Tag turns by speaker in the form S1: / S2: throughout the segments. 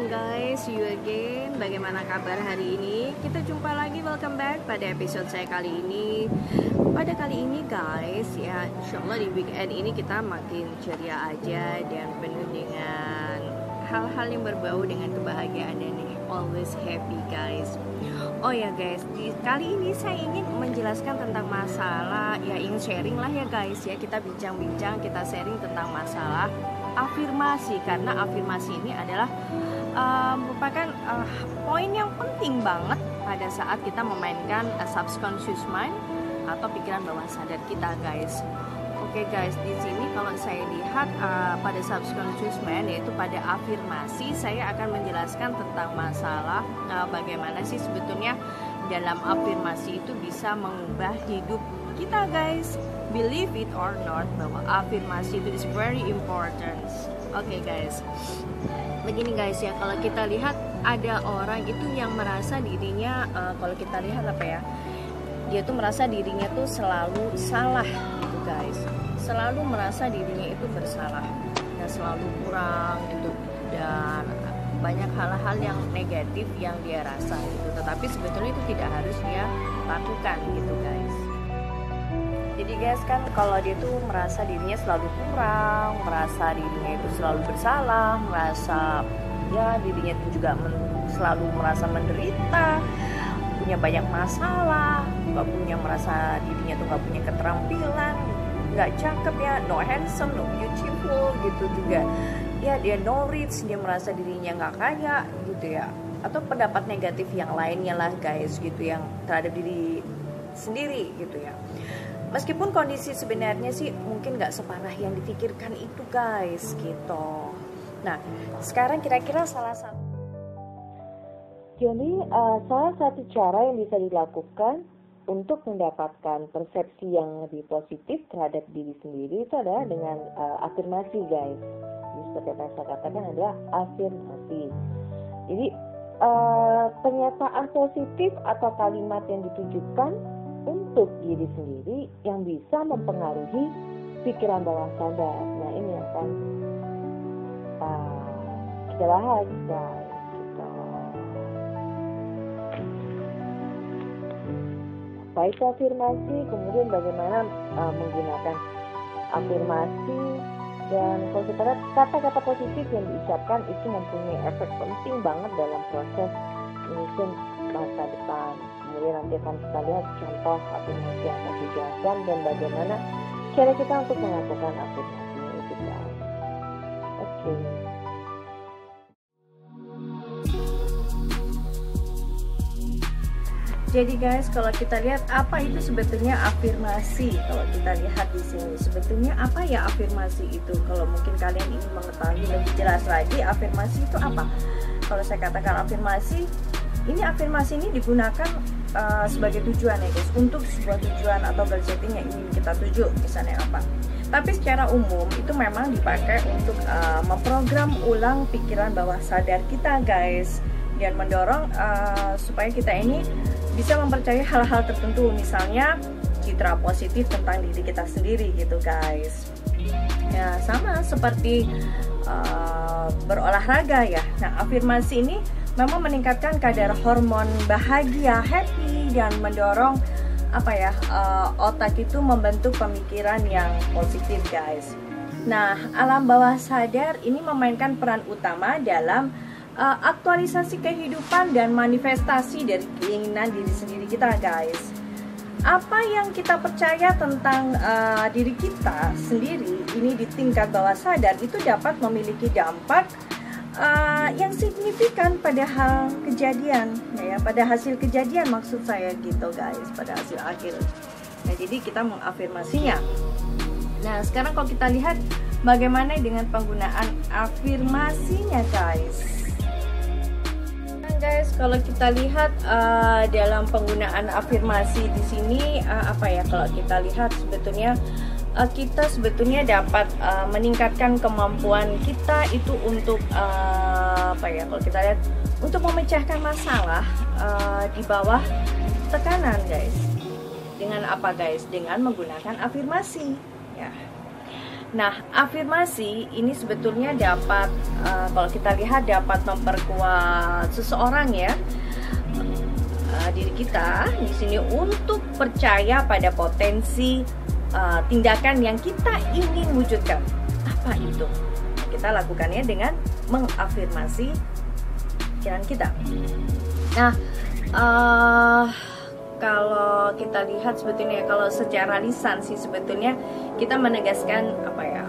S1: Assalamualaikum guys, see you again. Bagaimana kabar hari ini? Kita jumpa lagi, welcome back pada episode saya kali ini. Pada kali ini guys, ya insyaallah di weekend ini kita makin ceria aja dan penuh dengan hal-hal yang berbau dengan kebahagiaan dan always happy guys. Oh ya guys, kali ini saya ingin menjelaskan tentang masalah, ya ingin sharing lah ya guys ya. Kita bincang-bincang, kita sharing tentang masalah afirmasi. Karena afirmasi ini adalah merupakan poin yang penting banget pada saat kita memainkan subconscious mind atau pikiran bawah sadar kita guys. Oke guys, di sini kalau saya lihat pada subconscious mind, yaitu pada afirmasi, saya akan menjelaskan tentang masalah bagaimana sih sebetulnya dalam afirmasi itu bisa mengubah hidup kita guys. Believe it or not bahwa afirmasi itu is very important. Oke guys, begini guys ya, kalau kita lihat ada orang itu yang merasa dirinya kalau kita lihat apa ya, dia tuh merasa dirinya tuh selalu salah gitu guys, selalu merasa dirinya itu bersalah dan selalu kurang gitu, dan banyak hal-hal yang negatif yang dia rasa gitu. Tetapi sebetulnya itu tidak harus dia lakukan gitu guys. Jadi guys, kan kalau dia tuh merasa dirinya selalu kurang, merasa dirinya itu selalu bersalah, merasa ya dirinya itu juga selalu merasa menderita, punya banyak masalah, nggak punya, merasa dirinya tuh nggak punya keterampilan, nggak cakep ya, no handsome, no beautiful gitu juga ya, dia no rich, dia merasa dirinya nggak kaya gitu ya, atau pendapat negatif yang lainnya lah guys gitu yang terhadap diri sendiri gitu ya. Meskipun kondisi sebenarnya sih mungkin nggak separah yang dipikirkan itu guys gitu. Nah sekarang kira-kira salah satu
S2: cara yang bisa dilakukan untuk mendapatkan persepsi yang lebih positif terhadap diri sendiri itu adalah dengan afirmasi guys. Jadi seperti yang saya katakan adalah afirmasi. Jadi pernyataan positif atau kalimat yang ditujukan untuk diri sendiri yang bisa mempengaruhi pikiran bawah sadar. Nah ini akan kita bahas guys. Baik afirmasi, kemudian bagaimana menggunakan afirmasi, dan kalau kita lihat kata-kata positif yang diucapkan itu mempunyai efek penting banget dalam proses menyusun masa depan. Kemudian nanti akan kita lihat contoh afirmasi yang saya jelaskan dan bagaimana cara kita untuk melakukan afirmasi itu guys. Oke.
S1: Jadi guys, kalau kita lihat apa itu sebetulnya afirmasi, kalau kita lihat di sini sebetulnya apa ya afirmasi itu? Kalau mungkin kalian ingin mengetahui lebih jelas lagi afirmasi itu apa? Kalau saya katakan afirmasi ini digunakan sebagai tujuan ya guys, untuk sebuah tujuan atau goal setting yang ingin kita tuju, misalnya apa. Tapi secara umum itu memang dipakai untuk memprogram ulang pikiran bawah sadar kita guys, dan mendorong supaya kita ini bisa mempercayai hal-hal tertentu, misalnya citra positif tentang diri kita sendiri gitu guys. Ya sama seperti berolahraga ya. Nah afirmasi ini memang meningkatkan kadar hormon bahagia, happy, dan mendorong otak itu membentuk pemikiran yang positif guys. Nah alam bawah sadar ini memainkan peran utama dalam aktualisasi kehidupan dan manifestasi dari keinginan diri sendiri kita guys. Apa yang kita percaya tentang diri kita sendiri ini di tingkat bawah sadar itu dapat memiliki dampak yang signifikan pada hal kejadian ya, pada hasil kejadian maksud saya gitu guys, pada hasil akhir. Nah jadi kita mengafirmasinya. Nah sekarang kalau kita lihat bagaimana dengan penggunaan afirmasinya guys. Guys, kalau kita lihat dalam penggunaan afirmasi di sini kalau kita lihat sebetulnya kita dapat meningkatkan kemampuan kita itu untuk kalau kita lihat untuk memecahkan masalah di bawah tekanan guys. Dengan apa guys? Dengan menggunakan afirmasi ya. Nah, afirmasi ini sebetulnya dapat kalau kita lihat dapat memperkuat seseorang ya, diri kita di sini untuk percaya pada potensi tindakan yang kita ingin wujudkan. Apa itu? Kita lakukannya dengan mengafirmasi pikiran kita. Nah, kalau kita lihat sebetulnya kalau secara lisan sih sebetulnya kita menegaskan apa ya,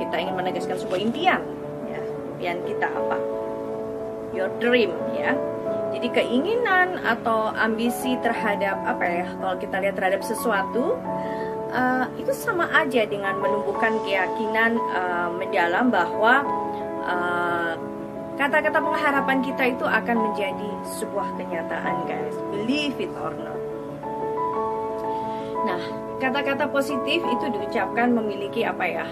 S1: kita ingin menegaskan sebuah impian ya. Impian kita apa? Your dream ya. Jadi keinginan atau ambisi terhadap apa ya, kalau kita lihat terhadap sesuatu itu sama aja dengan menumbuhkan keyakinan mendalam bahwa kata-kata pengharapan kita itu akan menjadi sebuah kenyataan, guys. Believe it or not. Nah, kata-kata positif itu diucapkan memiliki apa ya?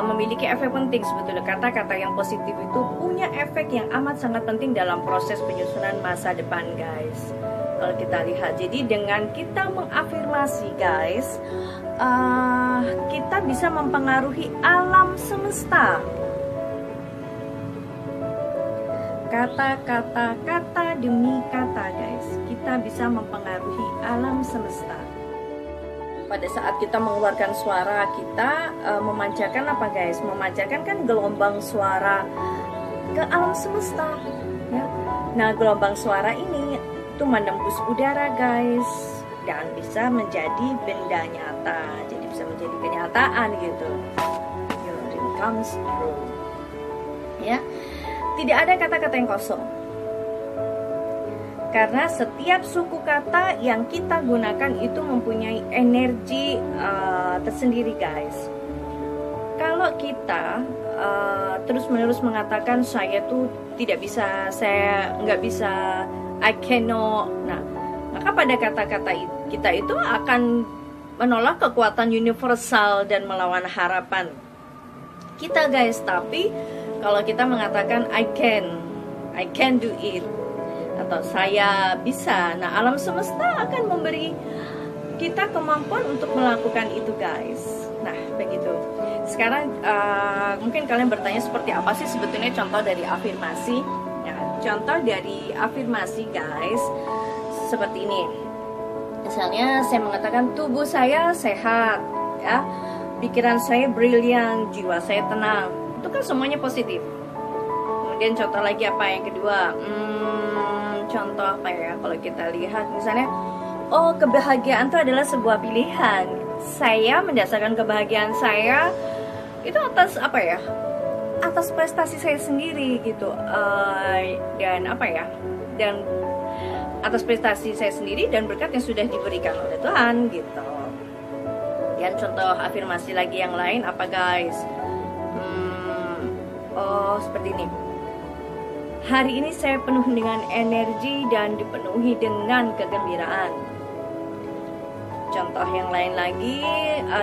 S1: Memiliki efek penting sebetulnya. Kata-kata yang positif itu punya efek yang amat sangat penting dalam proses penyusunan masa depan, guys. Kalau kita lihat, jadi dengan kita mengafirmasi, guys, kita bisa mempengaruhi alam semesta. Kata demi kata, guys, kita bisa mempengaruhi alam semesta. Pada saat kita mengeluarkan suara, kita memancarkan apa, guys? Memancarkan kan gelombang suara ke alam semesta ya. Nah, gelombang suara ini itu menembus udara, guys, dan bisa menjadi benda nyata. Jadi bisa menjadi kenyataan gitu. Your dream comes true. Ya. Tidak ada kata-kata yang kosong. Karena setiap suku kata yang kita gunakan itu mempunyai energi tersendiri, guys. Kalau kita terus-menerus mengatakan saya tuh tidak bisa, saya nggak bisa, I cannot. Nah, maka pada kata-kata kita itu akan menolak kekuatan universal dan melawan harapan kita, guys. Tapi kalau kita mengatakan I can do it, atau saya bisa, nah alam semesta akan memberi kita kemampuan untuk melakukan itu, guys. Nah, begitu. Sekarang mungkin kalian bertanya seperti apa sih sebetulnya contoh dari afirmasi? Nah, contoh dari afirmasi, guys, seperti ini. Misalnya saya mengatakan tubuh saya sehat, ya, pikiran saya brilian, jiwa saya tenang. Itu kan semuanya positif. Kemudian contoh lagi apa yang kedua? Contoh apa ya? Kalau kita lihat misalnya, oh, kebahagiaan itu adalah sebuah pilihan. Saya mendasarkan kebahagiaan saya itu atas apa ya? Atas prestasi saya sendiri gitu. Dan apa ya? Dan atas prestasi saya sendiri dan berkat yang sudah diberikan oleh Tuhan gitu. Dan contoh afirmasi lagi yang lain apa, guys? Oh, seperti ini. Hari ini saya penuh dengan energi dan dipenuhi dengan kegembiraan. Contoh yang lain lagi,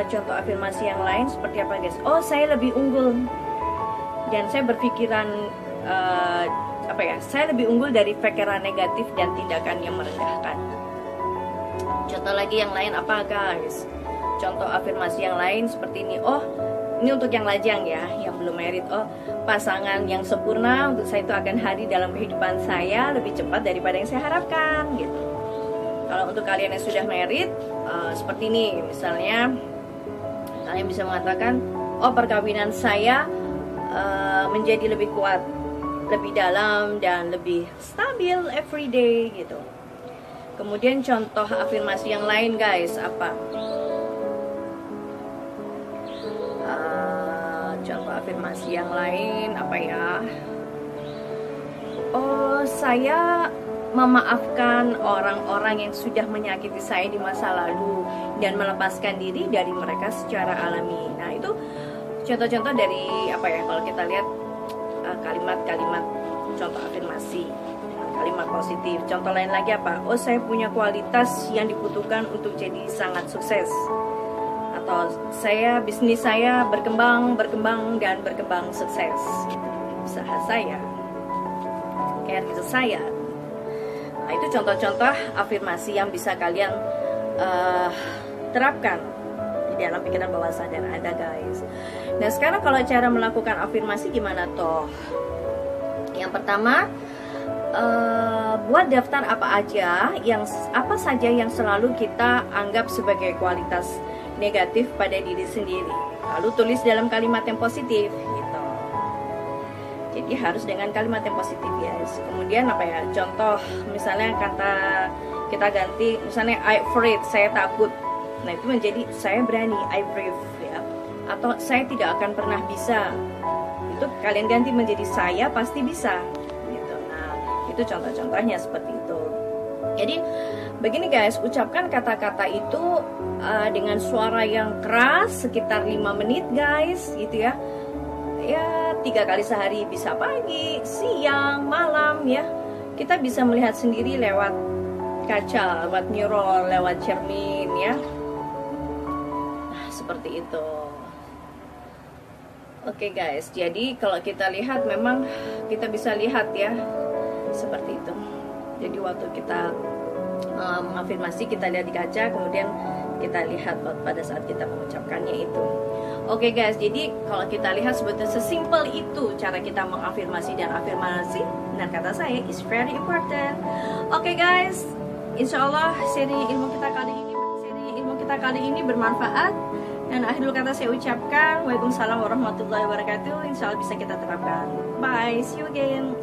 S1: contoh afirmasi yang lain seperti apa, guys? Oh, saya lebih unggul dan saya berpikiran saya lebih unggul dari pikiran negatif dan tindakan yang merendahkan. Contoh lagi yang lain apa, guys? Contoh afirmasi yang lain seperti ini. Oh, ini untuk yang lajang ya, yang belum married. Oh, pasangan yang sempurna untuk saya itu akan hadir dalam kehidupan saya lebih cepat daripada yang saya harapkan gitu. Kalau untuk kalian yang sudah married, seperti ini. Misalnya kalian bisa mengatakan, oh, perkawinan saya menjadi lebih kuat, lebih dalam, dan lebih stabil everyday gitu. Kemudian contoh afirmasi yang lain, guys, apa? Contoh afirmasi yang lain apa ya? Oh, saya memaafkan orang-orang yang sudah menyakiti saya di masa lalu dan melepaskan diri dari mereka secara alami. Nah, itu contoh-contoh dari apa ya? Kalau kita lihat kalimat-kalimat contoh afirmasi, kalimat positif. Contoh lain lagi apa? Oh, saya punya kualitas yang dibutuhkan untuk jadi sangat sukses. Atau bisnis saya berkembang dan berkembang sukses. Usaha saya, karir saya. Nah, itu contoh-contoh afirmasi yang bisa kalian terapkan di dalam pikiran bawah sadar Anda, guys. Nah, sekarang kalau cara melakukan afirmasi gimana toh? Yang pertama, buat daftar apa saja yang selalu kita anggap sebagai kualitas negatif pada diri sendiri. Lalu tulis dalam kalimat yang positif gitu. Jadi harus dengan kalimat yang positif, guys. Kemudian apa ya? Contoh misalnya kata kita ganti, misalnya I afraid, saya takut. Nah, itu menjadi saya berani, I brave ya. Atau saya tidak akan pernah bisa. Itu kalian ganti menjadi saya pasti bisa. Gitu. Nah, itu contoh-contohnya seperti itu. Jadi begini, guys, ucapkan kata-kata itu dengan suara yang keras sekitar 5 menit, guys, gitu ya. Ya 3 kali sehari, bisa pagi, siang, malam ya. Kita bisa melihat sendiri lewat kaca, lewat mirror, lewat cermin ya. Nah, seperti itu. Oke, guys, jadi kalau kita lihat memang kita bisa lihat ya seperti itu. Jadi waktu kita mengafirmasi, kita lihat di kaca, kemudian kita lihat pada saat kita mengucapkannya itu. Oke, guys, jadi kalau kita lihat sebetulnya sesimpel itu cara kita mengafirmasi dan afirmasi. Dan kata saya is very important. Oke, guys, insya Allah seri ilmu kita kali ini bermanfaat. Dan akhirul kata saya ucapkan Waalaikumsalam warahmatullahi wabarakatuh. Insya Allah bisa kita terapkan. Bye, see you again.